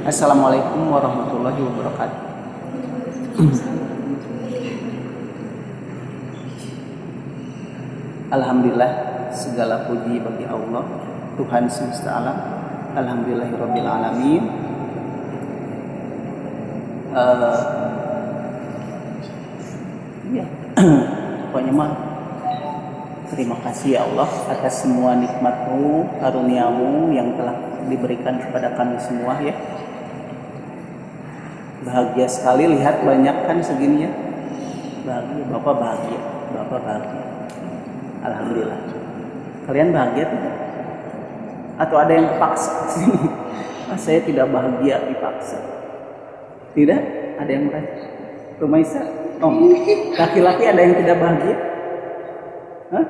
Assalamualaikum warahmatullahi wabarakatuh. Alhamdulillah, segala puji bagi Allah, Tuhan semesta alam. Alhamdulillahirabbil alamin. Ya, pokoknya mah terima kasih ya Allah atas semua nikmat-Mu, karunia-Mu yang telah diberikan kepada kami semua ya. Bahagia sekali lihat banyak kan segini ya. Bahagia, Bapak bahagia, Bapak bahagia. Alhamdulillah. Kalian bahagia tidak? Atau ada yang dipaksa sini? Saya tidak bahagia dipaksa. Tidak? Ada yang merasa? Rumaisa? Oh, laki-laki ada yang tidak bahagia? Hah?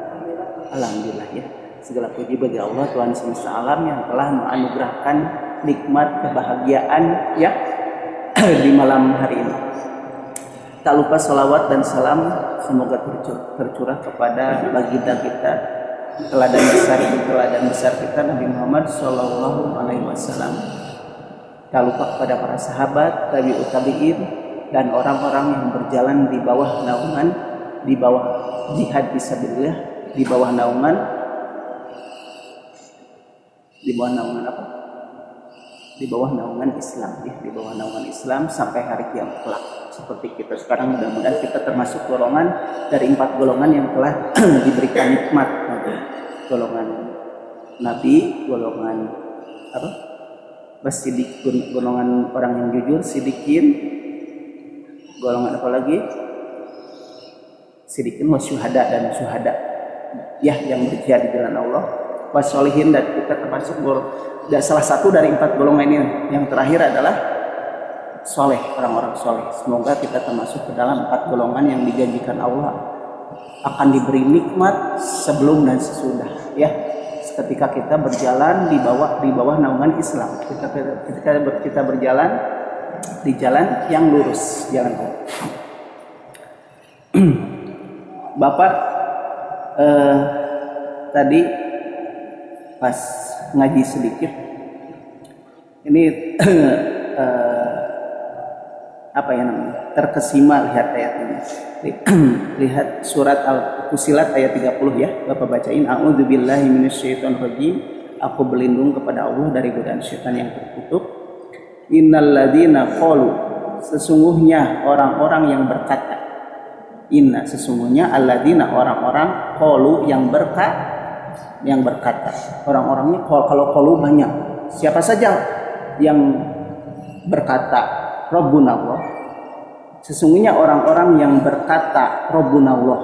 Alhamdulillah ya. Segala puji bagi Allah Tuhan semesta alam yang telah menganugerahkan nikmat kebahagiaan ya di malam hari ini. Tak lupa salawat dan salam semoga tercurah kepada baginda kita, teladan besar kita Nabi Muhammad Shallallahu Alaihi Wasallam. Tak lupa kepada para sahabat, tabi'ut tabi'in, dan orang-orang yang berjalan di bawah naungan, di bawah jihad fisabilillah, di bawah naungan apa? Di bawah naungan Islam ya, di bawah naungan Islam sampai hari kiamat kelak. Seperti kita sekarang, mudah-mudahan kita termasuk golongan dari 4 golongan yang telah diberikan nikmat. Golongan Nabi, golongan apa? Golongan orang yang jujur, sidikin, golongan apa lagi? Sidikin, wasyuhada dan syuhada. Ya, yang berjihad di jalan Allah. Wassolihin, dan kita termasuk salah satu dari 4 golongan ini. Yang terakhir adalah soleh, orang-orang soleh. Semoga kita termasuk ke dalam 4 golongan yang dijanjikan Allah akan diberi nikmat sebelum dan sesudah ya, ketika kita berjalan di bawah naungan Islam. Kita berjalan di jalan yang lurus, jalan Allah. Bapak tadi pas ngaji sedikit ini apa ya namanya, terkesima lihat ayat ini. Lihat surat Al-Fussilat ayat 30 ya. Bapak bacain, a'udzubillahi minasyaitonirrajim, aku berlindung kepada Allah dari godaan syaitan yang terkutuk. Innalladzina qalu, sesungguhnya orang-orang yang berkata. Sesungguhnya alladzina, orang-orang, qalu yang berkata. Orang-orangnya kalau qalu banyak. Siapa saja yang berkata Rabbuna Allah? Sesungguhnya orang-orang yang berkata Rabbuna Allah,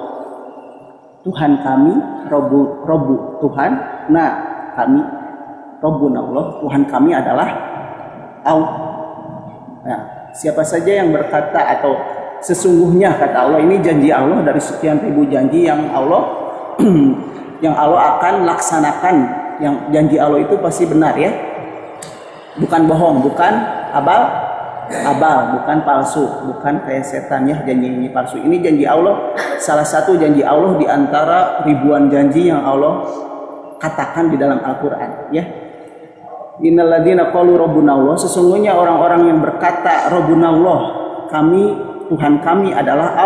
Tuhan kami, Rabbu Tuhan, nah kami, Rabbuna Allah, Tuhan kami adalah Allah. Nah, siapa saja yang berkata atau sesungguhnya kata Allah, ini janji Allah dari sekian ribu janji yang Allah yang Allah akan laksanakan. Yang janji Allah itu pasti benar ya, bukan bohong, bukan abal, bukan palsu, bukan kayak setan ya janji palsu. Ini janji Allah, salah satu janji Allah di antara ribuan janji yang Allah katakan di dalam Al-Qur'an ya. Innalladzina qalu rabbuna Allah, sesungguhnya orang-orang yang berkata Rabbuna Allah, kami, Tuhan kami adalah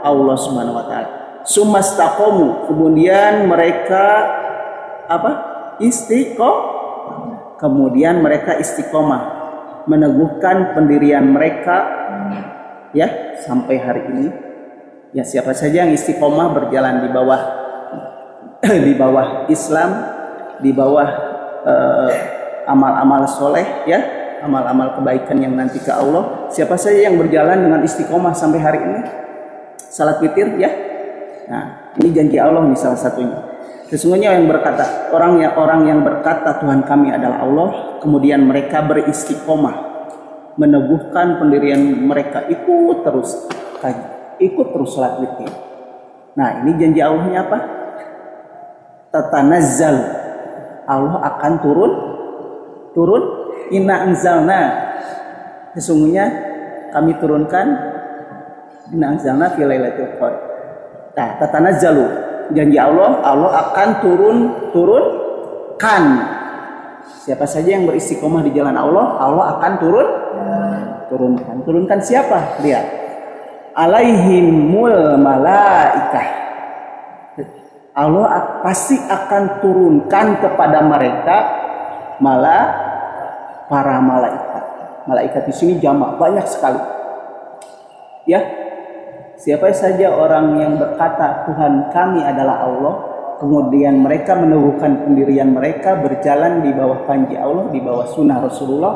Allah Subhanahu wa taala. Sumastaqamu, kemudian mereka apa? Kemudian mereka istiqomah, meneguhkan pendirian mereka ya sampai hari ini. Ya, siapa saja yang istiqomah berjalan di bawah Islam, di bawah amal-amal soleh ya, amal-amal kebaikan yang nanti ke Allah. Siapa saja yang berjalan dengan istiqomah sampai hari ini, salat witir ya. Nah, ini janji Allah nih salah satunya. Sesungguhnya yang berkata, orang yang berkata Tuhan kami adalah Allah, kemudian mereka beristiqomah, meneguhkan pendirian mereka, ikut terus salat witir. Nah, ini janji Allahnya apa? Tatanazzal, Allah akan turun. Inna anzalna, sesungguhnya kami turunkan. Inna anzalna fi lailatul qadar. Nah, tatanazzalu, janji Allah akan turunkan Siapa saja yang beristiqomah di jalan Allah, Allah akan turunkan siapa? Lihat, alaihimul malaikah, Allah pasti akan turunkan kepada mereka para malaikat. Malaikat di sini jamak, banyak sekali. Ya, siapa saja orang yang berkata Tuhan kami adalah Allah, kemudian mereka meneguhkan pendirian mereka, berjalan di bawah panji Allah, di bawah sunnah Rasulullah.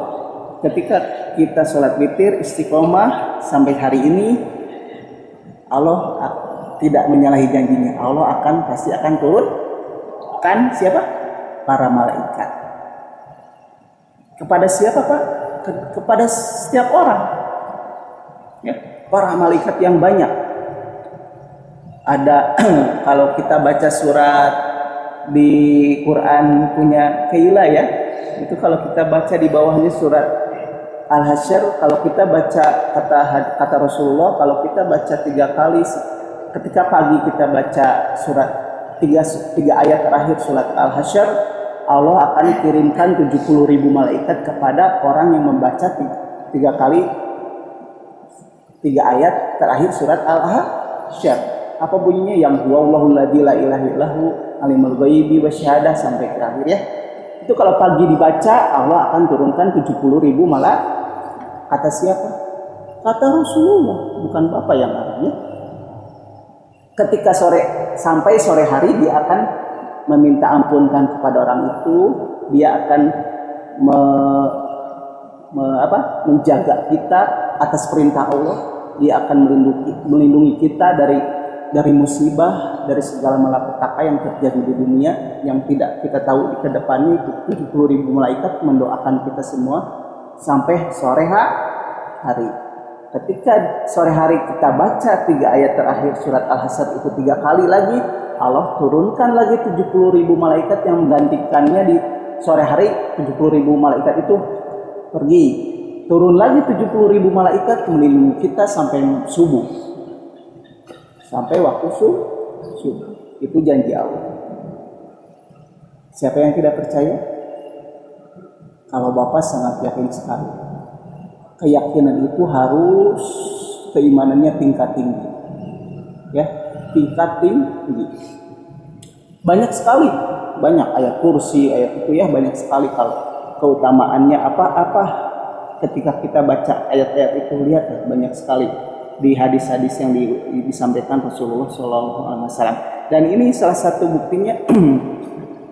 Ketika kita sholat witir istiqomah sampai hari ini, Allah tidak menyalahi janjinya. Allah pasti akan turunkan siapa? Para malaikat. Kepada siapa, Pak? Kepada setiap orang. Ya, para malaikat yang banyak. Ada kalau kita baca surat di Quran punya Kaila ya, itu kalau kita baca di bawahnya surat Al-Hasyr, kalau kita baca kata Rasulullah, kalau kita baca 3 kali, ketika pagi kita baca surat 3 ayat terakhir surat Al-Hasyr, Allah akan kirimkan 70.000 malaikat kepada orang yang membaca 3 kali 3 ayat terakhir surat Al-Hasyr. Apa bunyinya? Yang huwallahul ladzi la ilaha illahu alimul ghaibi wasyahadah sampai terakhir ya. Itu kalau pagi dibaca, Allah akan turunkan 70.000 malaikat. Kata siapa? Kata Rasulullah, bukan Bapak yang arahnya. Ketika sampai sore hari dia akan meminta ampunkan kepada orang itu, dia akan menjaga kita atas perintah Allah, dia akan melindungi kita dari musibah, dari segala malapetaka yang terjadi di dunia yang tidak kita tahu ke depannya. 70.000 malaikat mendoakan kita semua sampai sore hari. Ketika sore hari kita baca 3 ayat terakhir surat Al-Hasyr itu 3 kali lagi, Allah turunkan lagi 70.000 malaikat yang menggantikannya di sore hari. 70.000 malaikat itu pergi, turun lagi 70.000 malaikat melindungi kita sampai subuh, sampai waktu subuh. Itu janji Allah. Siapa yang tidak percaya? Kalau Bapak sangat yakin sekali. Keyakinan itu harus keimanannya tingkat tinggi. Ya, tingkat tinggi. Banyak sekali, banyak ayat kursi, ayat itu ya, banyak sekali kalau keutamaannya apa ketika kita baca ayat-ayat itu, lihat banyak sekali di hadis-hadis yang disampaikan Rasulullah SAW. Dan ini salah satu buktinya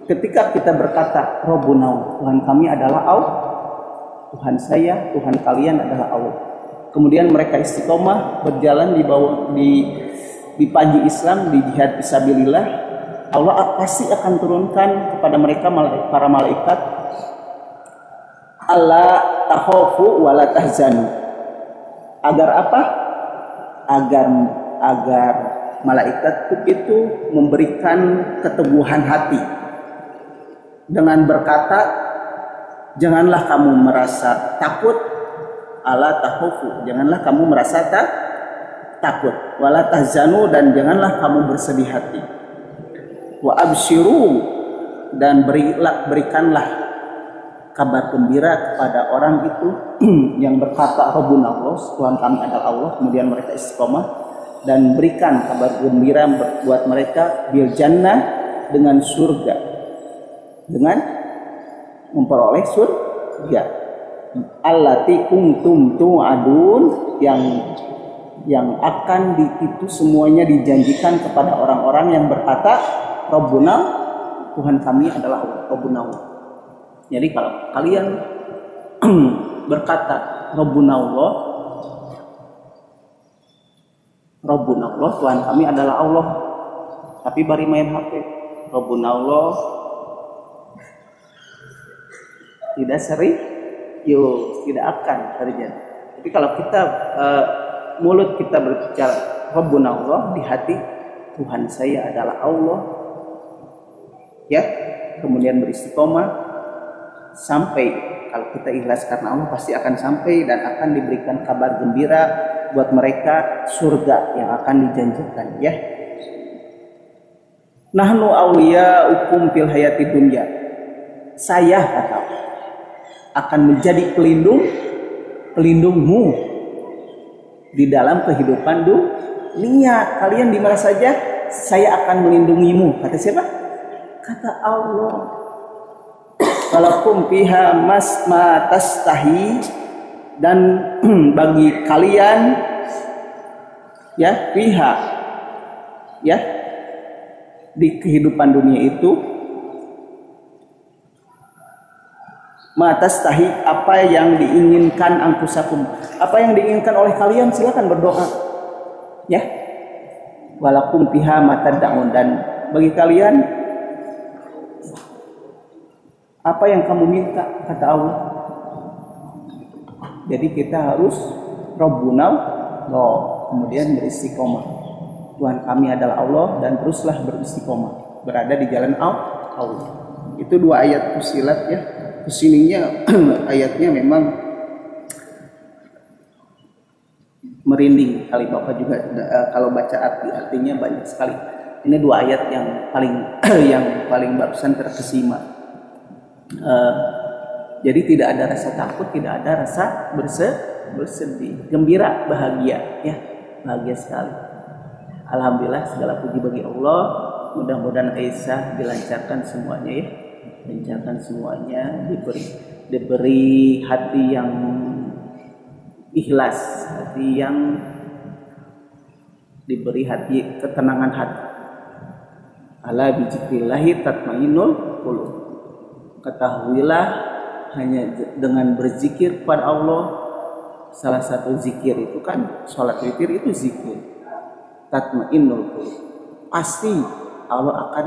ketika kita berkata Rabbuna, Tuhan kami adalah Allah, Tuhan saya, Tuhan kalian adalah Allah. Kemudian mereka istiqomah berjalan di panji Islam, di jihad fisabilillah. Allah pasti akan turunkan kepada mereka para malaikat, alla takhafu wa la tahzanu. Agar apa? Agar malaikat itu memberikan keteguhan hati dengan berkata, janganlah kamu merasa takut, ala takhafu, janganlah kamu merasa takut, wala tahzanu, dan janganlah kamu bersedih hati, wa absyiru, dan berikanlah kabar gembira kepada orang itu yang berkata Rabbuna Allah, Tuhan kami adalah Allah, kemudian mereka istiqomah, dan berikan kabar gembira buat mereka bil jannah, dengan surga, dengan memperoleh surga, allati kuntum tu'adun, yang akan itu semuanya dijanjikan kepada orang-orang yang berkata Rabbuna, Tuhan kami adalah Allah, Rabbuna Allah. Jadi kalau kalian berkata Rabbuna Allah, Tuhan kami adalah Allah, tapi bari main HP, Rabbuna Allah, tidak tidak akan terjadi. Tapi kalau kita mulut kita berbicara Rabbuna Allah, di hati Tuhan saya adalah Allah, ya, kemudian beristiqomah sampai, kalau kita ikhlas karena Allah pasti akan sampai dan akan diberikan kabar gembira buat mereka surga yang akan dijanjikan, ya. Nahnu awliyaukum fil hayati dunya. Saya kata Allah akan menjadi pelindungmu di dalam kehidupan dunia. Kalian di mana saja saya akan melindungimu. Kata siapa? Kata Allah. Walakum fiha ma tastahi, dan bagi kalian ya fiha ya di kehidupan dunia itu ma tastahi, apa yang diinginkan anfusakum, apa yang diinginkan oleh kalian, silakan berdoa ya. Walakum fiha ma tad'un, dan bagi kalian apa yang kamu minta, kata Allah. Jadi kita harus Rabbuna Allah, kemudian beristiqomah. Tuhan kami adalah Allah, dan teruslah beristiqomah, berada di jalan Allah. Itu 2 ayat Fussilat ya. Kesininya ayatnya memang merinding kali Bapak juga kalau baca artinya banyak sekali. Ini 2 ayat yang paling barusan terkesima. Jadi tidak ada rasa takut, tidak ada rasa bersedih, gembira, bahagia ya, bahagia sekali. Alhamdulillah, segala puji bagi Allah. Mudah-mudahan Aisyah dilancarkan semuanya ya, lancarkan semuanya, diberi hati yang ikhlas, hati yang diberi hati ketenangan hati. Ala bizikrillahi tatmainnul qulub. Ketahuilah, hanya dengan berzikir kepada Allah, salah satu zikir itu kan sholat witir, itu zikir. Tatmainnul qulub, pasti Allah akan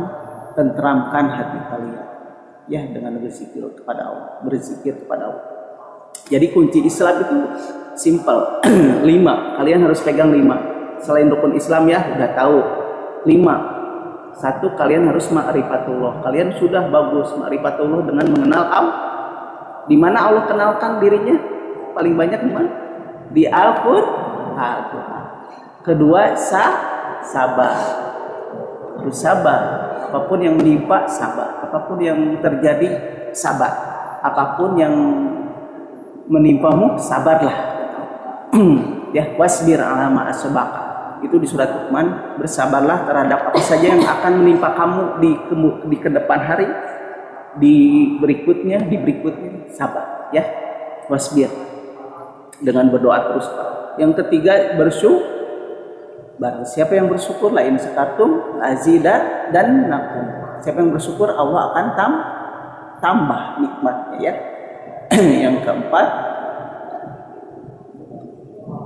tenteramkan hati kalian ya dengan berzikir kepada Allah, berzikir kepada Allah. Jadi kunci Islam itu simple. 5, kalian harus pegang 5. Selain rukun Islam ya udah tahu 5. 1, kalian harus ma'rifatullah. Kalian sudah bagus ma'rifatullah dengan mengenal Allah. Di mana Allah kenalkan dirinya paling banyak di mana? Di Al-Qur'an. Kedua, sabar. Harus sabar. Apapun yang menimpa, sabar. Apapun yang terjadi, sabar. Apapun yang menimpamu, sabarlah. Ya, wasbir ala ma asabaka. Itu di surat Luqman, bersabarlah terhadap apa saja yang akan menimpa kamu di kedepan hari, di berikutnya, sabar ya. Wasbir, dengan berdoa terus. Yang ketiga, bersyukur. Barang siapa yang bersyukur, la in syakartum azida dan nakum. Siapa yang bersyukur, Allah akan tambah nikmatnya ya. Yang keempat,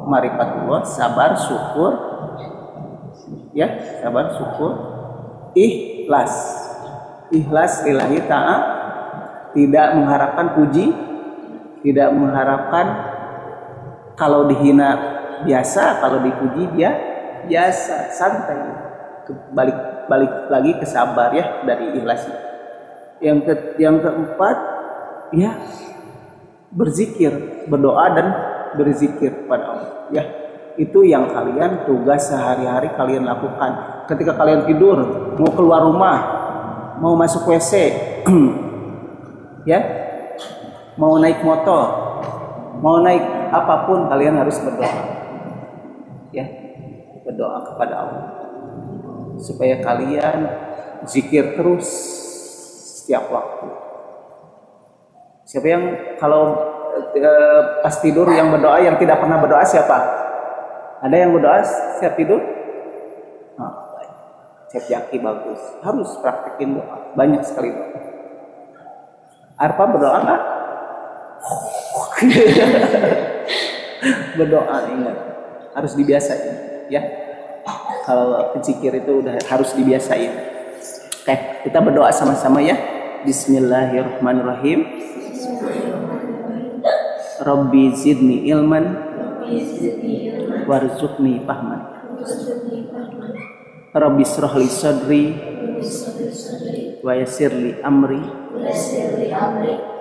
ma'rifatullah, sabar, syukur ya, sabar, syukur, ikhlas lillahi ta'ala, tidak mengharapkan puji, tidak mengharapkan kalau dihina biasa, kalau dipuji dia biasa, santai. Balik lagi ke sabar ya, dari ikhlas. Yang keempat ya, berzikir, berdoa dan berzikir kepada Allah ya. Itu yang kalian tugas sehari-hari kalian lakukan. Ketika kalian tidur, mau keluar rumah, mau masuk WC ya, mau naik motor, mau naik apapun, kalian harus berdoa ya, berdoa kepada Allah supaya kalian zikir terus setiap waktu. Siapa yang kalau pas tidur yang berdoa, yang tidak pernah berdoa siapa? Ada yang berdoa siap tidur? Baik. Siap Yaki bagus. Harus praktekin doa. Banyak sekali doa. Arpa berdoa nggak? Berdoa, ingat. Harus dibiasain ya. Kalau zikir itu udah harus dibiasain. Oke, kita berdoa sama-sama ya. Bismillahirrahmanirrahim. Rabbi zidni ilman warzuqni fahman. Rabbi shrah li sadri wa yassir li amri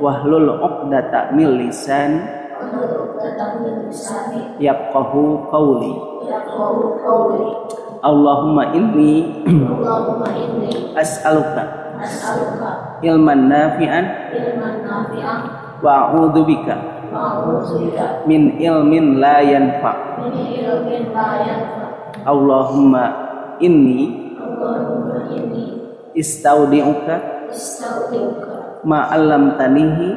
wahlul 'uqdatam min lisani yafqahu qawli. Allahumma inni as'aluka ilman nafi'an wa a'udzubika min ilmin la yanfa. Allahumma inni istaudi'uka ma 'allamtanihi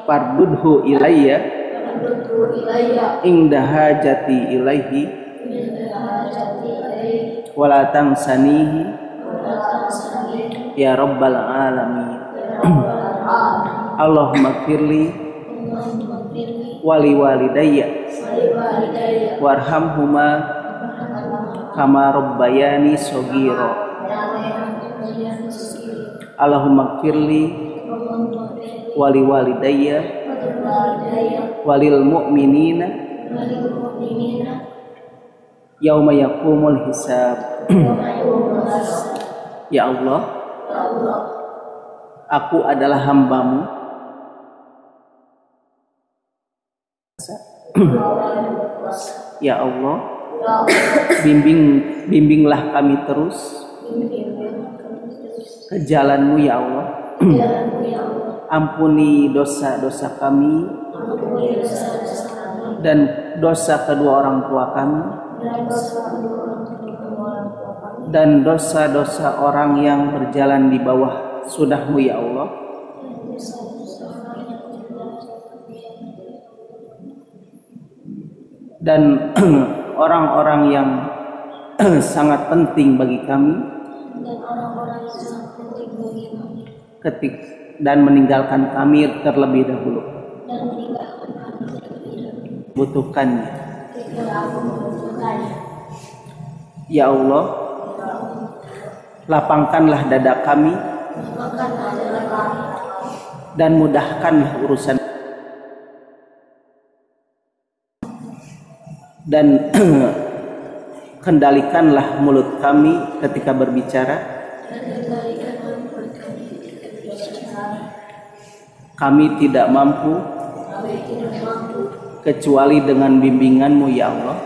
fardudhu ilayya inda hajati ilaihi wala tansanihi ya rabbal alamin. Allahumma firli wali walidayya warhamhuma kama rabbayani shaghira. Allahumma firli wali walidayya walil mu'minina yauma yaqumul hisab. Ya Allah, aku adalah hamba-Mu. Ya Allah, bimbinglah kami terus ke jalan-Mu ya Allah. Ampuni dosa-dosa kami dan dosa kedua orang tua kami dan dosa-dosa orang yang berjalan di bawah sunnah-Mu ya Allah. Dan orang-orang yang sangat penting bagi kami dan meninggalkan kami terlebih dahulu butuhkannya. Ya Allah, lapangkanlah dada kami dan mudahkanlah urusan dan kendalikanlah mulut kami ketika berbicara. Kami tidak mampu kecuali dengan bimbingan-Mu ya Allah.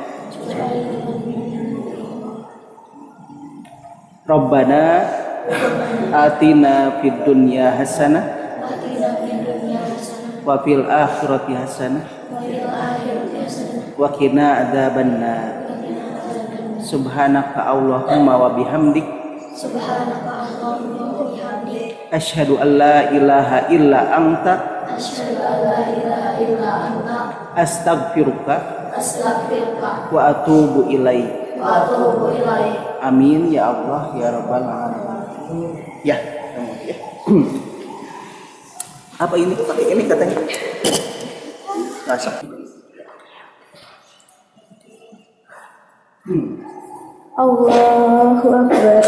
Rabbana atina fid dunya hasanah wa fil akhirati hasanah wa qina adzabannar. Subhanaka Allahumma wa bihamdik asyhadu an la ilaha illa anta astaghfiruka wa atubu ilaik. Amin ya Allah ya rabbal alamin. Ya, ya. Apa ini? Pakai ini katanya. Rasa. Allahu Akbar.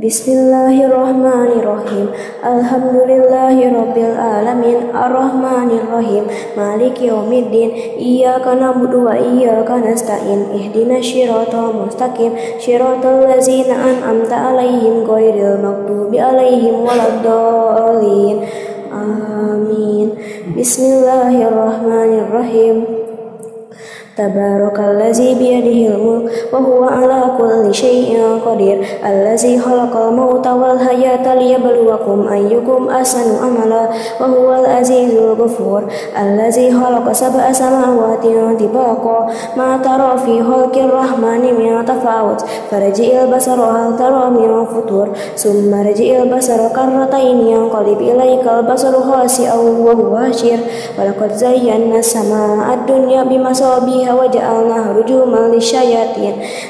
Bismillahirrahmanirrahim. Alhamdulillahirabbil alamin arrahmanirrahim maliki yaumiddin iyyaka na'budu wa iyyaka nasta'in ihdinas siratal mustaqim siratal ladzina an'amta 'alaihim ghairil maghdubi 'alaihim waladdallin. Amin. Bismillahirrahmanirrahim. Tabarakalladzi biyadihil mulk wa huwa ala kulli syai'in qadir allazi khalaqal mauta wal hayata liyabluwakum ayyukum ahsanu amala wa huwal azizul ghafur allazi khalaqa sab'a samawati tibaqa ma tara fi khalqir rahmani min tafawut farji'il basara hal tara min futur summa rji'il basara karratain yanqalib ilaikal basaru khasi'an wa huwa hasyir wa laqad zayyana as-samaa'a ad-dunya bimasabi وجعلناها رجوما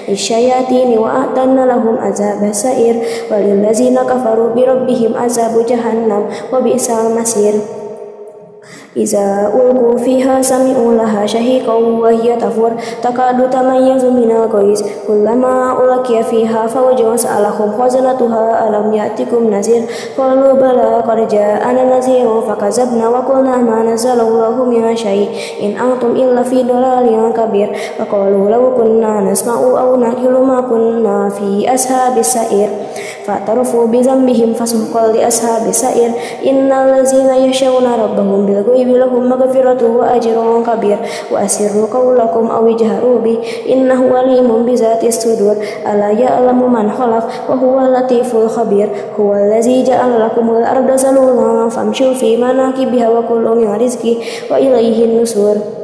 للشياطين وأعتدنا لهم عذاب السعير وللذين كفروا بربهم عذاب جهنم وبئس المصير Iza ulqu fiha sami'u laha shahiqan wa hiya tafur takadu tamayyazu minal ghaiz kullama ulqiya fiha fawjun sa'alahum khazanatuha alam ya'tikum nazir qalu bala qad ja'ana nazirun fakazabna wa qulna ma nazzalallahu min syai'in in antum illa fi dhalalin kabir wa qalu law kunna nasma'u aw naqilu ma kunna fi ashabis sa'ir fa'tarafu bi dhanbihim fasuhqan li ashabis sa'ir innal ladzina yakhshawna rabbahum bil ghaibi lahum maghfiratun wa ajrun kabir wa asirru qawlakum aw ijharu bi innahu alimun bi dzatis sudur ala ya'lamu man khalaq wa huwal latiful khabir huwal ladzi ja'ala lakumul arda zalulan famshu fi manakibiha wa kulu min rizqi wa ilaihin nusur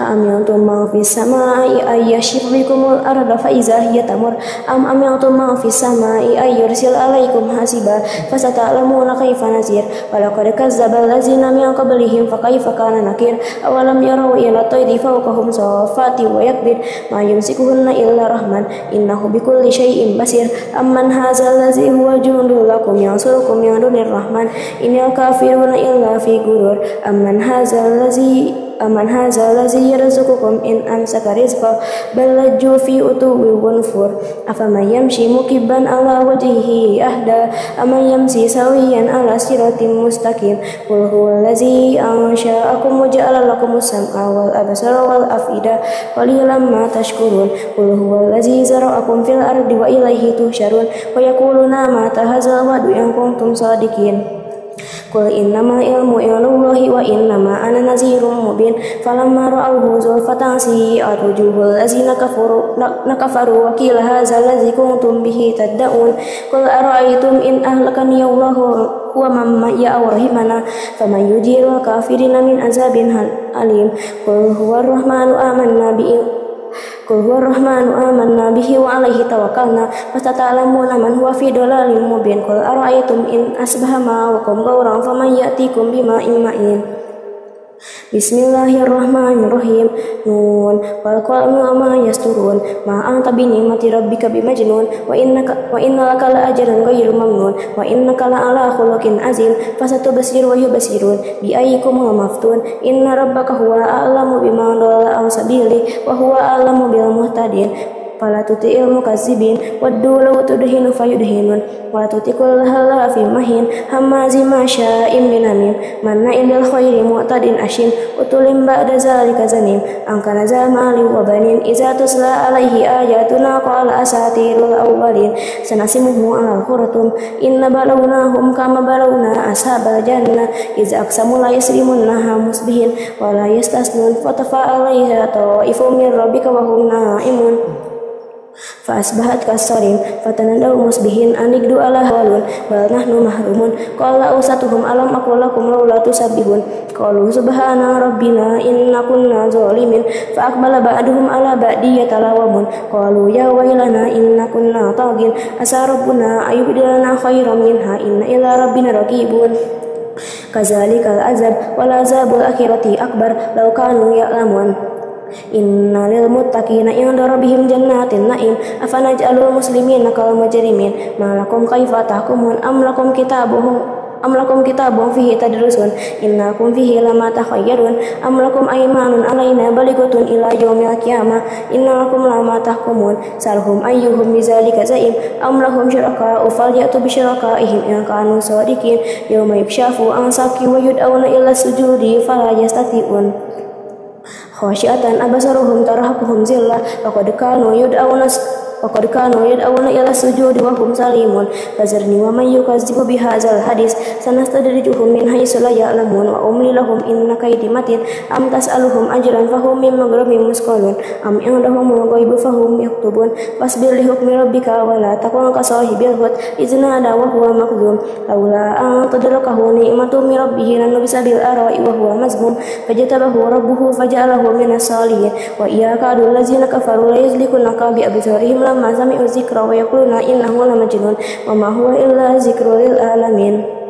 أأمنتم من في السماء أن يخسف بكم الأرض فإذا هي تمر أم أمنتم من في السماء أن يرسل عليكم حاسبا فستعلمون كيف نذير ولقد كذب الذين من قبلهم فكيف كان نكير أولم يروا إلى الطير فوقهم صافات ويكبر ما يمسكهن إلا الرحمن إنه بكل شيء بصير أمن هذا الذي هو جند لكم ينصركم من دون الرحمن إن الكافرون إلا في غرور أمن هذا الذي يرزقكم إن أمسك رزقه بل لجوا في عتو ونفور أفمن يمشي مكبا على وجهه أهدى أمن يمشي سويا على صراط مستقيم قل هو الذي أنشأكم وجعل لكم السمع والأبصار والأفئدة قليلا ما تشكرون قل هو الذي زرعكم في الأرض وإليه تحشرون ويقولون متى هذا الوعد إن كنتم صادقين قل إنما علم عند الله وإنما أنا نذير مبين فلما رأوه زلفة سيئت وجوه الذين كفروا وقيل هذا الذي كنتم به تدعون قل أرأيتم إن أهلكني الله ومن معي أو رحمنا فمن يجير الكافرين من عذاب أليم قل هو الرحمن آمنا به وعليه توكلنا فستعلمون من هو في ضلال مبين قل أرأيتم إن أصبح ماؤكم غورا فمن يأتيكم بماء معين Bismillahirrahmanirrahim. Nun wal qalami wama yasturun. Ma anta bi ni'mati rabbika bimajnun. Wa innaka la ajran ghairu mamnun. Wa innaka la ala khuluqin azim. Fasatubsir wa yubsirun. Bi ayyikum maftun. Inna rabbaka huwa a'lamu biman dhalla an sabili wa huwa a'lamu bil muhtadin. Fala tuti'il mukazzibin waddu law tudhinu fayudhinun wa tutikul halafim mahin hamazim masya'im binamim manna'in lil khairi mu'tadin ashim utulim ba'da zalika zanim angkana zamali wa banin iza tusla alaihi ayatuna qala asatirul awwalin sanasimuhu alal khuratum inna balawnahum kama balawna ashabal jannah iza aqsamu la yasrimunnaha musbihin wa la yastasnun fatafa alaiha ta'ifum min rabbika wa hum na'imun فأصبحت كالصريم فتنادوا مصبحين أن اغدوا على هارون بل نحن محرومون قال أوسطهم ألم أقل لكم لولا تسبحون قالوا سبحان ربنا إنا كنا ظالمين فأقبل بعضهم على بعض يتلاومون قالوا يا ويلنا إنا كنا طاغين عسى ربنا أن يبدلنا خيرا منها إن إلى ربنا راغبون كذلك العذاب والعذاب الآخرة أكبر لو كانوا يعلمون Inna lil muttaqina inda rabbihim jannatin na'im afanaj'alul muslimina kal mujrimin malakum kaifa tahkumun am lakum kitabun fihi tadrusun innakum fihi lama takhayyarun am lakum aymanun alaina balighatun ila yaumil qiyamah innakum lama tahkumun sarhum ayyuhum bizalika zaim am lahum syuraka'u falyatu bi syurakaihim in kanu shadiqin yauma yukshafu an saqi wa yud'auna ila sujudi fala yastati'un khasyiatan abasaruhum tarhaquhum zillah faqad kanu yud'auna ila sujudi wa hum salimun fazarni wa man yukazzibu bihadzal hadis sanastadrijuhum min haitsu la ya'lamun wa umli lahum inna kaydi matin am tas'aluhum ajran fahum min maghramin musqalun am indahum ghaibu fahum yaktubun wasbir li hukmi rabbika wa la takun ka sahibil hut iznada wa huwa makzum laula an tadrakahu ni'matu min rabbih lanubisa bil ara'i wa huwa mazmum fajatabahu rabbuhu faja'alahu minas salihin wa iyakadu allazina kafaru la yuzlikunaka bi absarihim lamma sami'u dzikra wa yaquluna innahu lamajnun wa ma huwa illa dzikrul lil alamin.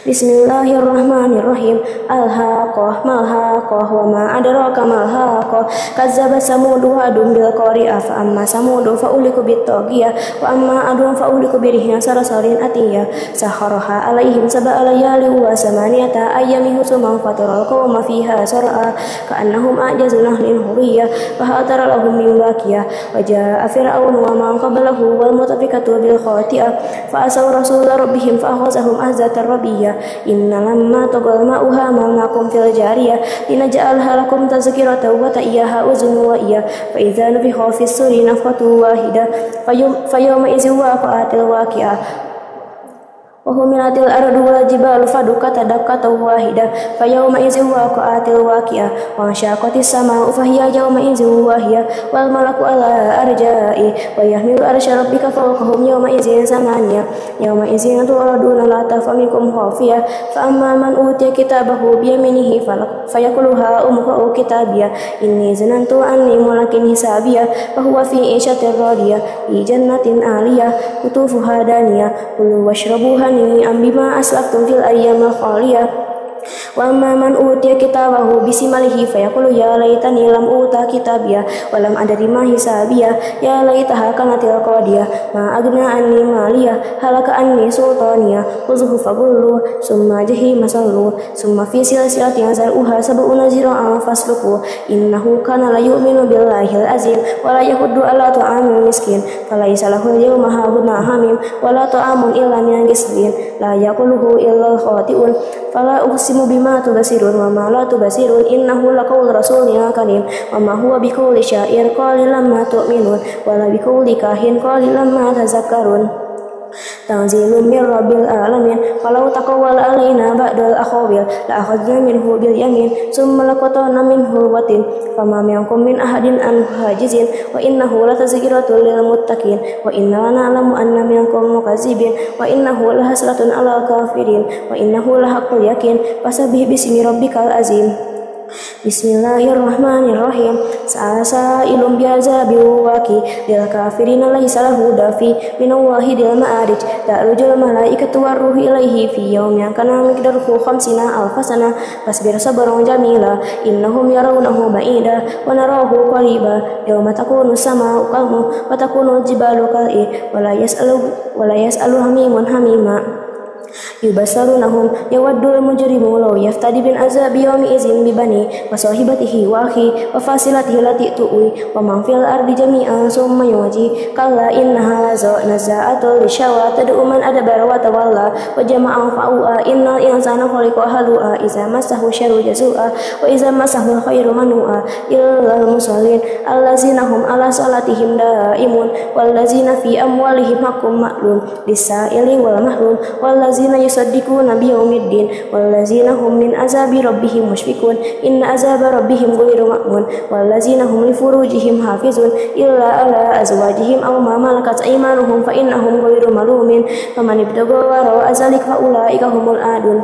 Bismillahirrahmanirrahim. Al-haqqah mal-haqqah wa ma adraka mal-haqqah kazzaba samud wa adum bil qari'ah fa amma samud fa uliku bit taghiyah wa amma adum fa uliku bi rihin sarsarin atiyah saharaha alaihim sab'a layali wa samaniyata ayyamin husuma fataral qawma fiha sar'a ka'annahum a'jazu nahlin huriyah fa hal tara lahum min baqiyah wa jaa'a fir'aun wa man qablahu wal mutafikatu bil khati'ah fa asaw rasul rabbihim fa akhazahum ahzatar rabbiyah inna lamma taqal ma'uha malnakum fil jariyah linaj'alha lakum tazkiratan wa ta'iyaha uzun wa iya fa idza nufikha fis suri nafqatu wahidah fayawma idzin waqa'atil waqi'ah وهملت الأرض والجبال فدكتا دكة واحدة فيومئذ وقعت الواقعة وانشقت السماء فهي يومئذ واهية والملك على أرجائه ويحمل عرش ربك فوقهم يومئذ ثمانية يومئذ تعرضون لا تخفى منكم خافية فأما من أوتي كتابه بيمينه فيقول هاؤم اقرءوا كتابيه إني ظننت أني ملاق حسابيه فهو في عيشة راضية في جنة عالية قطوفها دانية كلوا واشربوا bima aslaftum fil ayyamil khaliyah wa amma man utiya kitabahu bisimalihi fayaqulu ya laitani lam uta kitabiyah wa lam adri ma hisabiyah ya laitaha kanatil qadiyah ma agna anni maliyah halaka anni sultaniyah khudhuhu fagullu summa jahima sallu summa fi silsilatin zar'uha sab'una zira'an fasluku innahu kana la yu'minu billahil azim wa la yahuddu ala ta'amil miskin falaysa lahu yawma hahuna hamim wa la ta'amun illa min ghislin la yaquluhu illa al-khati'un fala uqsimu bima tubasirun wa ma la tubasirun innahu laqaul rasulin karim wa ma huwa biqauli syair qalilan ma tu'minun wa la biqauli kahin qalilan ma tazakkarun tanzilun min rabbil alamin walau taqawwala alaina ba'dal aqawil la akhadna minhu bil yamin summa laqatana minhu watin fama minkum min ahadin an hajizin wa innahu latazkiratun lil muttaqin wa inna na'lamu anna minkum mukazzibin wa innahu lahasratun alal kafirin wa innahu lahaqqul yakin fasabbih bismi rabbikal azim. Bismillahirrahmanirrahim. Sa'ilun bi'azabil waqi lil kafirina laysa lahu dafi minallahi dil ma'arij ta'rujul malaikatu warruhu ilaihi fi yawmin kana miqdaruhu 50 alfasana fasbir sabran jamila innahum yarawnahu ba'ida wa narahu qariba yawma takunu sama'u qalmu wa takunu jibalu qal'i wa la yas'alu hamimun hamima yubasarunahum yawaddul mujrimu law yaftadi bin azabi yawmi izin bibani wa sahibatihi wa akhi wa fasilatihi lati tu'i wa man fil ardi jami'an summa yuji kalla innaha laza'atul lishawa tad'u man adbara wa tawalla wa jama'a fa'u'a innal insana khuliqa halu'a iza massahu syarru jazua wa iza massahu khairu manu'a illal musallin allazina hum ala salatihim daimun wallazina fi amwalihim haqqun ma'lum lis-sa'ili wal mahrum wallazina yusaddiquna biyaumiddin wallazina hum min azabi rabbihim mushfiqun inna azaba rabbihim ghairu ma'mun wallazina hum li furujihim hafizun illa ala azwajihim aw ma malakat aymanuhum fa innahum ghairu malumin faman ibtagha wara azalik fa ulaika humul adun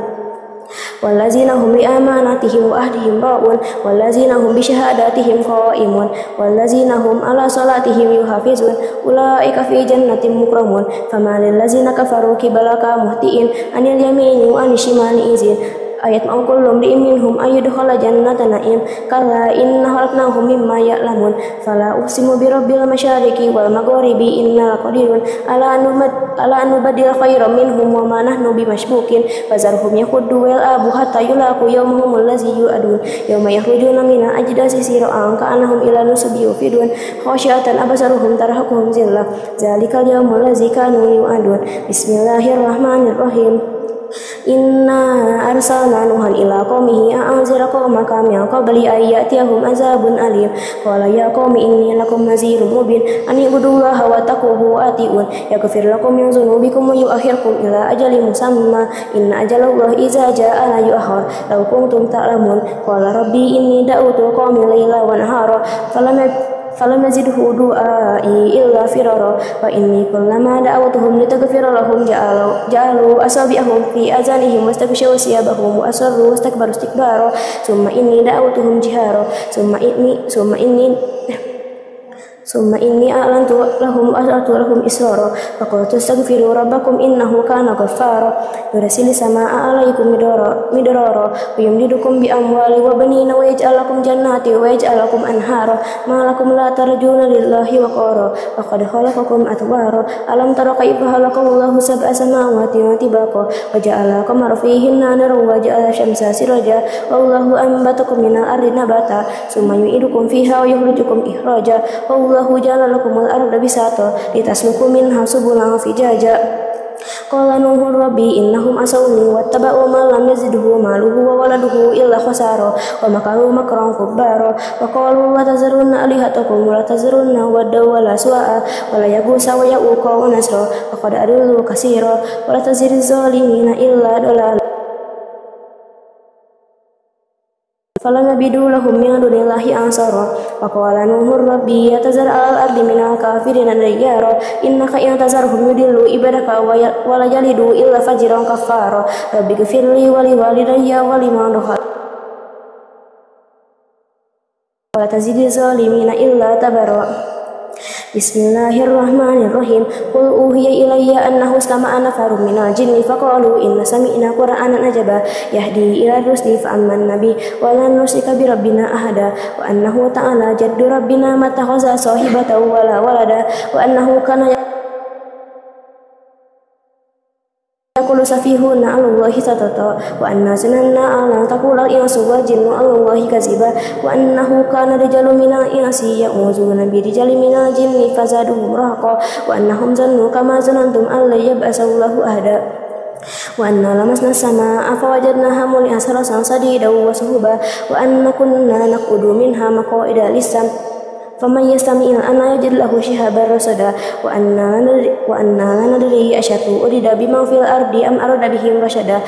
wallazina hum li amanatihim wa ahdihim ra'un wallazina hum bi syahadatihim qa'imun wallazina hum ala salatihim yuhafizun ulaika fi jannatin mukramun famalil ladzina kafaru kibalaka muhtiin anil yamini wa anil shimali izin ayat ma'ukullum minhum ayyudkhala jannata na'im kalla inna khalaqnahum mimma ya'lamun fala uqsimu birabbil masyariqi wal magharibi inna laqadirun ala nubadil khairan minhum wa ma nahnu bimashbukin fazarhum yakhuddu wal abu hatta yulaqu yawmahum allazi yu'adun yawma yakhrujuna min ajdasi sira'an ka'annahum ila nusubi yufidun khashyatan absaruhum tarhaquhum zillah zalikal yawmul ladzi kanu yu'adun. Bismillahirrahmanirrahim. Inna arsalna nuhan ila qaumihi a'anzir qaumaka min qabli ayyatihum azabun alim qala ya qaumi inni lakum nazirun mubin an ibudullaha wa taquhu wa atiun yaghfir lakum min dzunubikum wa yu'akhirkum ila ajalin musamma inna ajalallahi idza jaa la yu'akhkhar law kuntum ta'lamun qala rabbi inni da'utu qaumi layla wa nahara falam yazidhu du'ai illa firara wa inni kullama da'awtuhum litaghfira lahum ja'alu asabi'ahum fi azanihim wastaghshaw siyabahum wa asarru wastakbaru istikbara summa inni da'awtuhum jihara summa inni a'lantu lahum as'atu lahum israra faqultu astaghfiru rabbakum innahu kana ghaffara yursilis samaa'a 'alaykum midrara wa yumdidukum bi amwali wa banina wa yaj'al lakum jannati wa yaj'al lakum anhara ma lakum la tarjuna lillahi wa qara faqad khalaqakum atwara alam tara kayfa khalaqallahu sab'a samawati tibaqa wa ja'ala qamara fihinna nuran wa ja'ala syamsa siraja wallahu anbatakum minal ardi nabata summa yu'idukum fiha wa yukhrijukum ikhraja wallahu ja'ala lakumul arda bisata litasluku minha subulan fijaja Qala Nuhun rabbi innahum asawni wattaba'u ma lam yazidhu maluhu wa waladuhu illa khasara wa makaru makran kubbara wa qalu la tazarunna alihatakum wa la tazarunna wadda wa la suwa'a wa la yagusa wa ya'uqa wa nasra wa qad adullu katsira wa la tazidiz zalimina illa dalala. فلنبدوا لهم من دون الله أنصارا وقال نوح ربي يتزر على الأرض من الكافرين ديارا إنك إن تزرهم يضلوا عبادك ولا يلدوا إلا فجرا كفارا رب اغفر لي ولوالدي ولمن دخل ولا تزد الظالمين إلا تبرا. Bismillahirrahmanirrahim. Qul uhiya ilayya annahu istama'a nafarun minal jinni faqalu inna sami'na qur'anan ajaba yahdi ila rusdi fa amman nabi wa lan nusyrika bi rabbina ahada wa annahu ta'ala jaddu rabbina ma takhaza sahibatan wala walada wa annahu kana yaqulu safihuna 'alallahi satata wa anna zananna an taqula al-insu wal jinnu 'alallahi kaziba wa annahu kana rijalun minal insi ya'uzuna bi rijalin minal jinni fazaduhum rahaqa wa annahum zannu kama zanantum an la yab'asallahu ahada wa anna lamasna samaa fa wajadnaha muli'an sarasan sadidan wa suhuba wa anna kunna naqudu minha maq'ida lis-sam faman yastami'il ana yajid lahu shihaban rasada wa anna la nadri asyatu urida biman fil ardi am arada bihim rasyada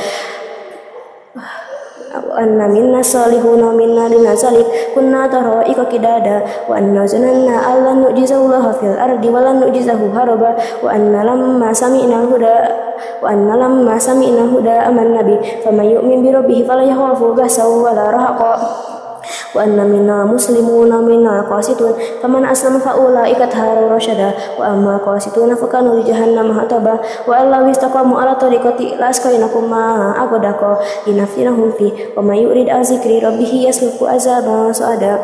wa anna minna salihuna minna linazalik kunna taraika qidada wa anna zananna allan nu'jizallaha fil ardi wa lan nu'jizahu haraba wa anna lamma sami'na huda aman nabi faman yu'min bi rabbih fala yakhafu ba'sahu wa la rahaqa wa anna minna muslimuna minna qasitun faman aslama fa ulaika taharu rasyada wa amma qasituna fa kanu li jahannam hataba wa allaw istaqamu ala tariqati laskainakum ma abadaqa linafsinahum fi wa may yurid azikri rabbih yasluku azaban sa'ada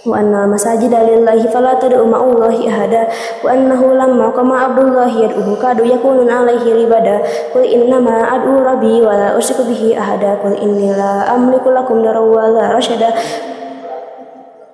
wa anna masajida lillahi fala tad'u ma'allahi ahada wa annahu lamma qama abdullahi yad'uhu kadu yakununa alaihi libada qul innama ad'u rabbi wa la usyriku bihi ahada qul inni la amliku lakum darran wa la rashada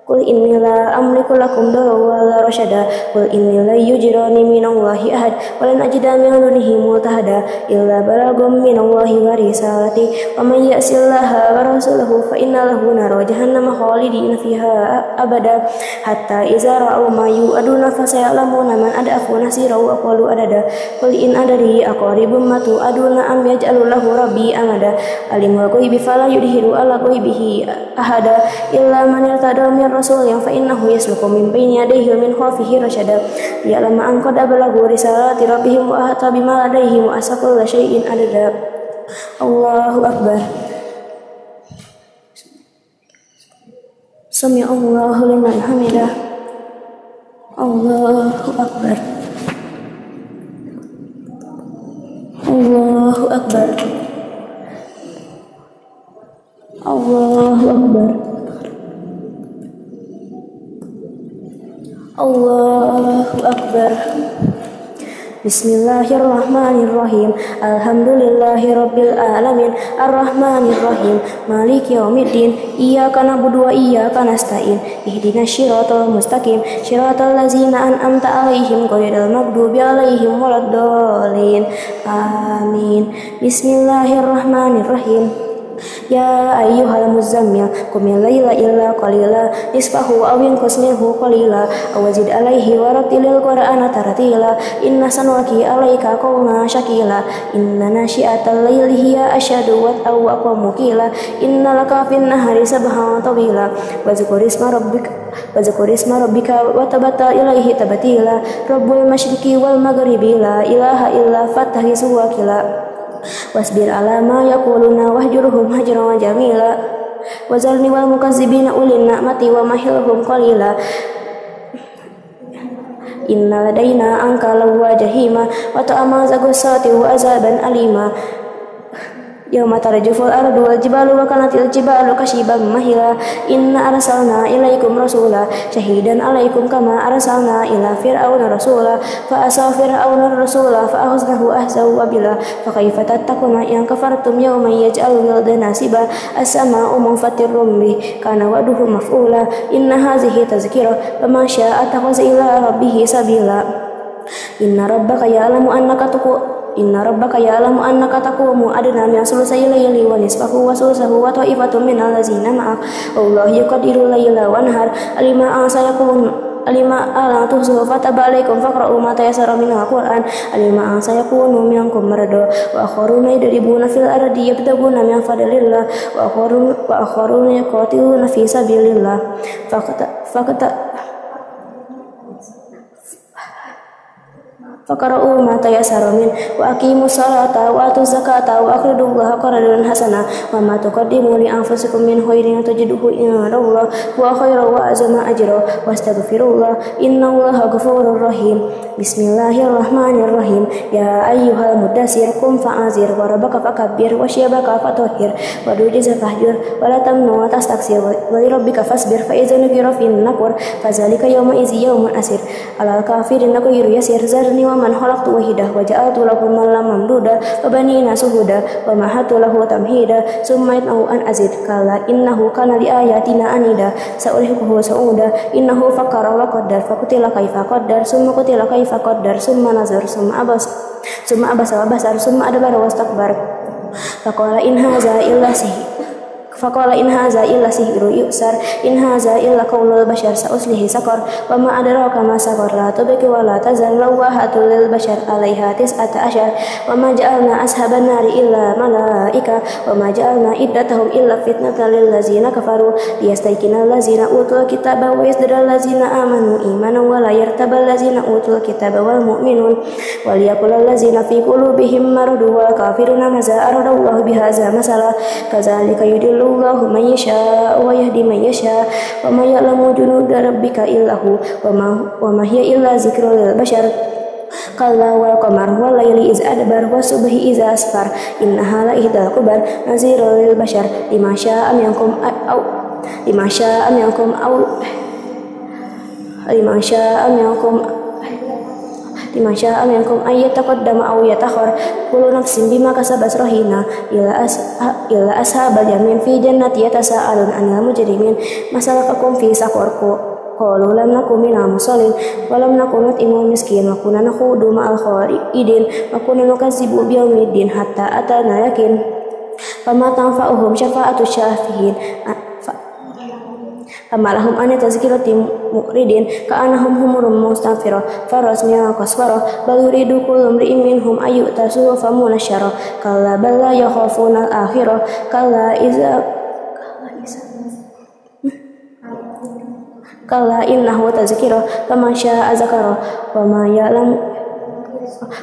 Qul inni la amliku lakum darran wa la rashada Qul inni la yujirani minallahi ahad wa lan ajida min dunihi multahada illa balagum minallahi wa risalati wa man ya'sillaha wa rasulahu fa inna lahu nara jahannama khalidina fiha abada hatta iza ra'u ma yu'aduna fa sayalamuna man ad'afu nasira wa qalu adada Qul in adari aqribum ma tu'aduna am yaj'alu lahu rabbi amada alimul ghaibi fala yudhiru ala ghaibihi ahada illa man irtada min rasul yang fa innahu yasluku min baini yadayhi wa min khalfihi rasyada ya'lamu an qad ablagu risalati rabbihim wa ahata bima ladayhim wa ahsa kulla syai'in adada. Allahu akbar. Sami Allahu liman hamidah. Allahu akbar. Allahu akbar. Allahu akbar. Allahu akbar. Bismillahirrahmanirrahim. Alhamdulillahirabbil alamin. Arrahmanirrahim. Maliki yaumiddin. Iyyaka na'budu wa iyyaka nasta'in. Ihdinas shiratal mustaqim. Shiratal ladzina an'amta 'alaihim ghairil maghdubi 'alaihim waladdallin. Amin. Bismillahirrahmanirrahim. Ya ayyuhal muzammil qumil laila illa qalila nisfahu aw inqus minhu qalila aw zid alaihi warattilil qur'ana tartila inna sanulqi alaika qawlan syakila inna nasyi'atal laili hiya asyadu wa aqwamu qila innalaka fin nahari sabhan tawila wazkur isma rabbika wa tabattal ilaihi tabatila rabbul masyriqi wal maghribi la ilaha illa fattahisu wakila wasbir ala ma yaquluna wahjurhum hajran jamila wazalni wal mukazzibina ulil ni'mati wa mahilhum qalila inna ladaina ankalan wa jahima wa ta'ama zagusati wa azaban alima Yawma tarjuful ardu wal jibalu wa kanatil jibalu kashiban mahila inna arsalna ilaikum rasula syahidan alaikum kama arsalna ila fir'auna rasula fa asa fir'auna rasula fa akhadnahu ahzahu wabila fa kaifa tattaquna in kafartum yawman yaj'alul wildana siba as-sama'u munfatirun bi kana waduhu maf'ula inna hazihi tazkirah faman syaa'a attakhadha ila rabbih sabila inna rabbaka ya'lamu annaka inna rabbaka ya'lamu annaka taqumu adna min sulusayil layli wa nisfahu wa sulusahu wa ta'ifatun minal ladzina ma'ak wallahu yuqaddiru layla wan nahar alima alang tuhsuhu fataba alaikum faqra'u ma tayassara minal Qur'an alima sayakunu minkum marada wa akharuna yadribuna fil ardi yabtaguna min fadlillah wa akharuna yuqatiluna fi sabilillah Faqra'u ma tayassara min wa aqimus salata wa atuz zakata wa aqridullaha qardan hasana wa ma tuqaddimu li anfusikum min khairin tajiduhu indallahi wa khairan wa azama ajra wastaghfirullah innallaha ghafurur rahim. Bismillahirrahmanirrahim. Ya ayyuhal mudassir qum fa'anzir wa rabbaka fakabbir wa syiyabaka fatahhir wa rujza fahjur wa la tamnu wa tastaksir wa li rabbika fasbir fa idza nukira fin naqur fazalika yawma idzi yawmun asir alal kafirin ghayru yasir zarni wa man khalaqtu wahidah wa ja'altu lahu malam mamduda wa banina suhuda wa mahatu lahu tamhida summa yatma'u an azid kala innahu kana li ayatina anida sa'urihuhu sa'uda innahu fakkara wa qaddar fakutila kaifa qaddar summa kutila kaifa qaddar summa nazar summa abasa wa basar summa adbara wastakbar faqala in hadza illa sihru yusar in hadza illa qaulul bashar sa'uslihi sakar wa ma adraka ma sakar la tubqi wa la tazar lawahatul lil bashar 'alaiha tis'ata asyar wa ma ja'alna ashaban nari illa malaika wa ma ja'alna iddatahum illa fitnatan lil ladzina kafaru liyastayqinal ladzina utul kitaba wa yasdara ladzina amanu imanan wa la yartabal ladzina utul kitaba wal mu'minun wa liyaqulal ladzina fi qulubihim maradun wal kafiruna maza aradallahu bihadza masala kadzalika yudillu Allahu man yasha wa yahdi man yasha wa ma ya'lamu junuda rabbika illahu wa ma hiya illa zikrul lil bashar kalla wal qamar wal layli iz adbar wa subhi iz asfar innaha la ihdal kubar nazirul lil bashar lima sya'a minkum ayyataqaddama aw yatakhar kullu nafsin bima kasabat rahina illa ashabal yamin fi jannati yatasaalun 'anil mujrimin masalakakum fi saqar qalu lam nakum minal musallin wa lam nakun nut'imul miskin wa kunna nakhudu ma'al khawa'idin wa kunna nukazzibu biyaumiddin hatta atana yakin fama tanfa'uhum syafa'atu syafi'in Amalahum an tazkirati muqridin ka'annahum humurum mustanfira farasmiya qasfara bal yuridu kullu imrin minhum ayyutasu famuna syara kalla bal la yakhafuna al-akhirah kalla innahu tazkira faman syaa'a zakara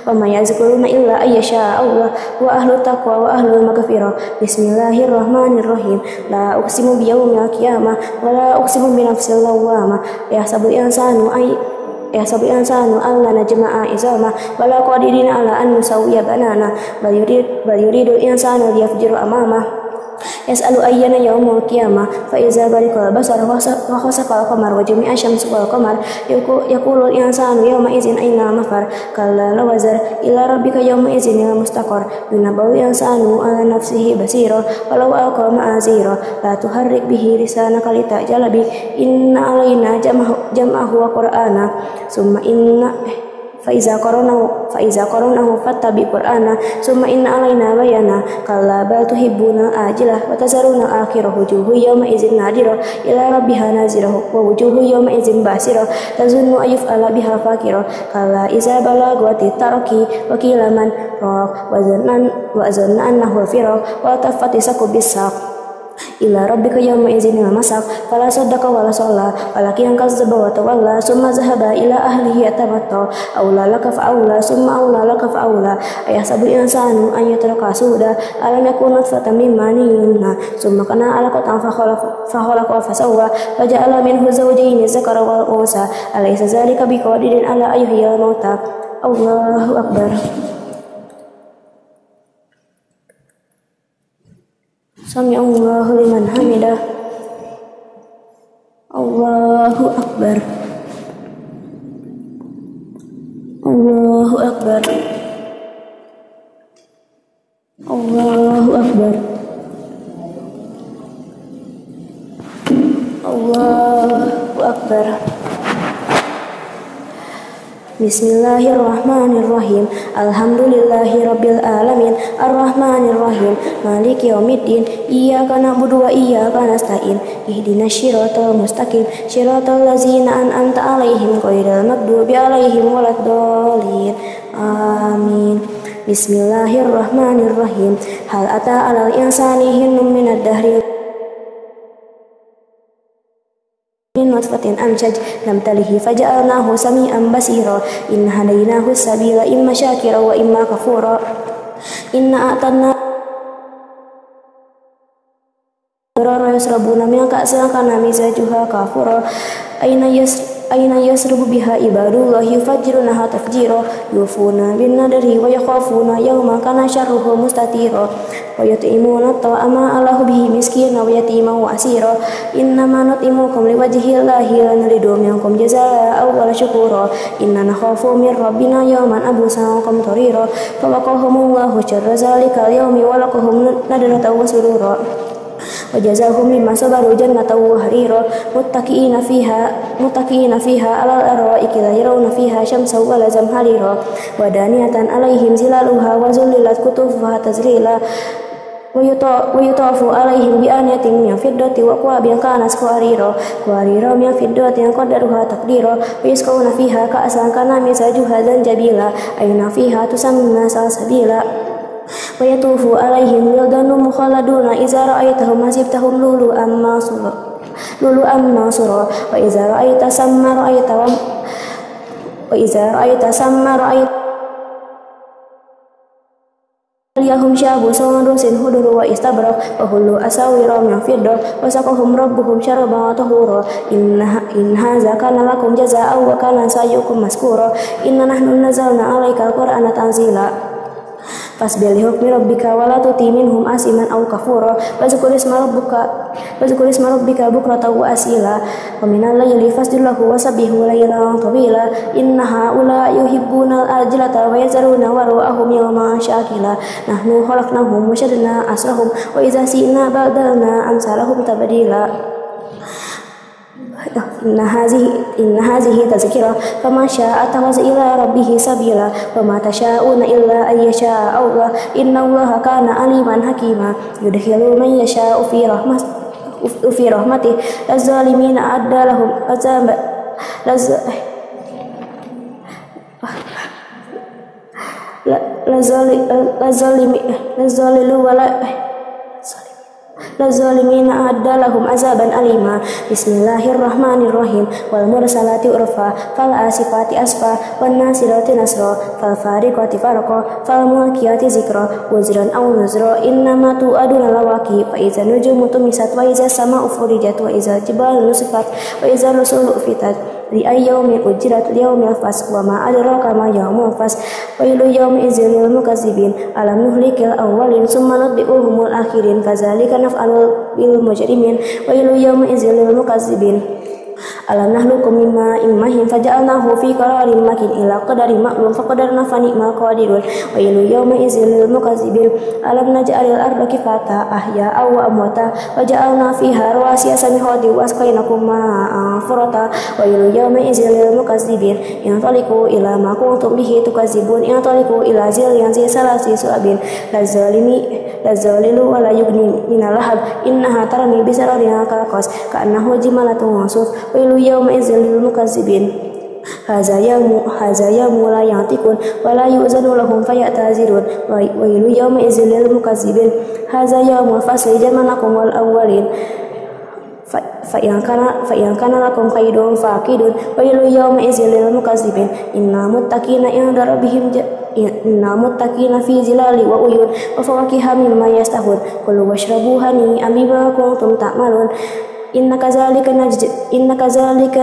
wa ma yazkuruna illa ayyasha Allah wa ahlu taqwa wa ahlu maghfirah. Bismillahirrahmanirrahim. La uqsimu biyaumil qiyamah wa la uqsimu binafsil lawwamah yahsabu insanu alla najma'a izama wa la qadirina ala an nusawwiya banana bal yuridu insanu liyafjura amamah yas'alu ayyana yaumul qiyamah fa iza barikal basar wa khasafal qamar wa jumi'a syamsu wal qamar yaqulu insanu yawma idzin aina mafar kalla lawazar ila rabbika yawma idzin mustaqar yunabawu insanu ala nafsihi basira walau alqa ma'azira la tuharrik bihi lisanaka litajala bi inna alaina jam'ahu wa qur'ana summa inna Faiza qaranahu fattabi qur'ana summa inna alaina bayana kalla bal tuhibbuna ajilah wa tazaruna akhirah wujuhu yawma idzin nadira ila rabbiha nazirah wa wujuhu yawma idzin basirah tazunnu ayyuf'ala biha fakirah kalla iza balagati taraki wa qila man raq wa zanna annahu firaq wa tafati saku bisaq ila rabbika yawma idzin masak fala saddaqa wala shalla walakin kazzaba wa tawalla summa zahaba ila ahlihi yatamatta aula laka fa'aula summa aula laka fa'aula ayahsabu insanu an yutraka suda alam yakun nutfatan min maniyyin summa kana alaqatan fa khalaqa fa sawwa fa ja'ala minhu zawjayn zakara wal unsa alaysa zalika biqadirin ala ayyuhil mauta. Allahu akbar. Sami'allahu liman hamidah. Allahu akbar. Allahu akbar. Allahu akbar. Allahu akbar. Bismillahirrahmanirrahim. Alhamdulillahirabbil alamin. Arrahmanirrahim. Maliki yaumiddin. Iyyaka na'budu wa iyyaka nasta'in. Ihdinas siratal mustaqim. Siratal ladzina an'amta 'alaihim ghairil maghdubi 'alaihim waladdallin. Amin. Bismillahirrahmanirrahim. Hal ata 'alal insani hinnun minad dahri min nutfatin amshaj nabtalihi faja'alnahu sami'an basira. Inna hadainahu sabila imma syakira wa imma kafura. Inna a'tadna rara yasrabuna min ka'sin kana mizajuha kafura. Aina yasrubu biha ibadullah yufajjirunaha tafjira. Yufuna bin nadri wa yakhafuna yawma kana syarruhu mustatira. Wa yut'imuna ta'ama ala hubbihi miskina wa yatima wa asira. Innama nut'imukum liwajhillahi la nuridu minkum jazaa'an wa la syukura. Inna nakhafu min rabbina yawman abusan qamtarira. Fawaqahumullahu syarra zalikal yawmi wa laqahum nadratan wa surura. Wajazahum mimma sabaru jannatan wa harira. Muttaqiina fiha alal araiki la yarawna fiha syamsan wa la zamharira. Wa daniyatan alaihim zilaluha wa zullilat kutufuha tazlila. Wa yutafu alaihim bi aniyatin min fiddati wa aqwabin kanat qawarira min fiddatin qadaruha taqdira. Wa yasqawna fiha ka'san kana mizajuha zanjabila. Aina fiha tusamma salsabila. Wa yatufu alaihim wildanun mukhalladuna idza ra'aitahum hasibtahum lulu'an mansura. Wa idza ra'aita samma ra'aita liyahum syabu sundusin huduru wa istabrak wa hullu asawira min fiddah wa saqahum rabbuhum syaraban tahura. In hadza kana lakum jazaa'an wa kana sa'yukum maskura. Inna nahnu nazzalna 'alaikal qur'ana tanzila. Fasbir li hukmi rabbika wa la tuti minhum asiman aw kafura. Wazkur isma rabbika bukratan wa asila. Wa minal layli fasjud lahu wa sabbihu laylan tawila. Inna haula yuhibbuna al-ajlata wa yazaruna wara'ahum yawman shakila. Nahnu khalaqnahum wa shaddadna asrahum wa idza syi'na badalna amsalahum tabdila. Inna hazihi tazkirah faman syaa'a ittakhadha ila rabbih sabila. Wa ma tasyaa'una illa an yasha'a Allah. Innallaha kana aliman hakima. Yudkhilu man yasha'u fi rahmatihi. Laz-zalimina a'adda lahum azaban Lazalimina a'adda lahum azaban alima. Bismillahirrahmanirrahim. Wal mursalati urfa fal asifati asfa wan nasirati nasra fal fariqati farqa fal mulkiyati zikra wazran aw nuzra. Innama tu'aduna lawaqi fa iza nujumu tumisat wa iza sama'u furijat wa iza jibalu nusifat wa iza rusulu fitat. Li ayyaumin ujrat li yaumil fasl wa ma adraka ma yaumul fasl. Wailu yaumi idzil lil mukazzibin. Alam nuhlikil awwalin summa nutbi'uhumul akhirin. Kadzalika naf'alu bil mujrimin. Wailu yaumi idzil lil mukazzibin. Alam nahlukum mimma immahin faja'alnahu fi qararin makin ila qadari ma'lum faqadarna fa ni'mal qadirun. Wailu yaumi idzil lil mukazzibin. Alam naj'alil arda kifata ahya'a wa amwata wa ja'alna fiha rawasiya samihati wa asqaynakum ma'an furata. Wailu yaumi idzil lil mukazzibin. Intaliqu ila ma kuntum bihi tukazzibun. Intaliqu ila zilyan zi salasi su'abin. Lazalilu wa la yughni minal lahab. Innaha tarmi bisararin kalqas ka'annahu jimalatun mansuf. Wailu yawma idzil lil mukazzibin. Hadza yawmu la yantiqun wa la yu'zanu lahum fayatazirun. Wailu yawma idzil lil mukazzibin. Hadza yawmul fasli jama'nakum wal awwalin. Fa in kana lakum kaidun faqidun. Wailu yawma idzil lil mukazzibin. Innal muttaqina fi zilali wa uyun wa fawakiha mimma yastahun. Kulu washrabu hani'an bima kuntum ta'malun. Inna kadzalika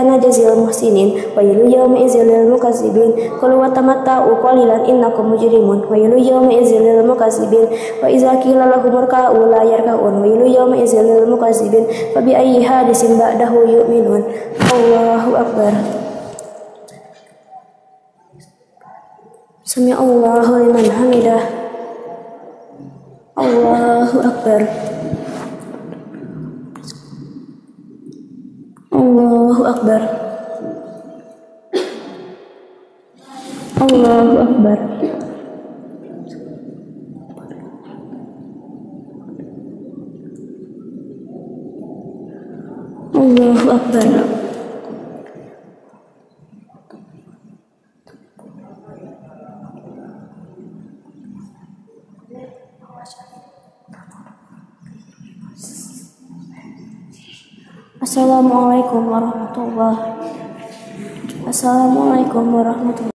najzil muhsinin. Wailu yawma idzil lil mukazzibin. Qul wa tamatta'u qalilan innakum mujrimun. Wailu yawma idzil lil mukazzibin. Wa idza qila lahum irka'u la yarka'un. Wailu yawma idzil lil mukazzibin. Fa bi ayyi hadisin ba'dahu yu'minun. Allahu akbar. Sami Allahu liman hamidah. Allahu akbar. Allahu akbar. Allahu Akbar. Allahu Akbar. Assalamualaikum warahmatullahi wabarakatuh.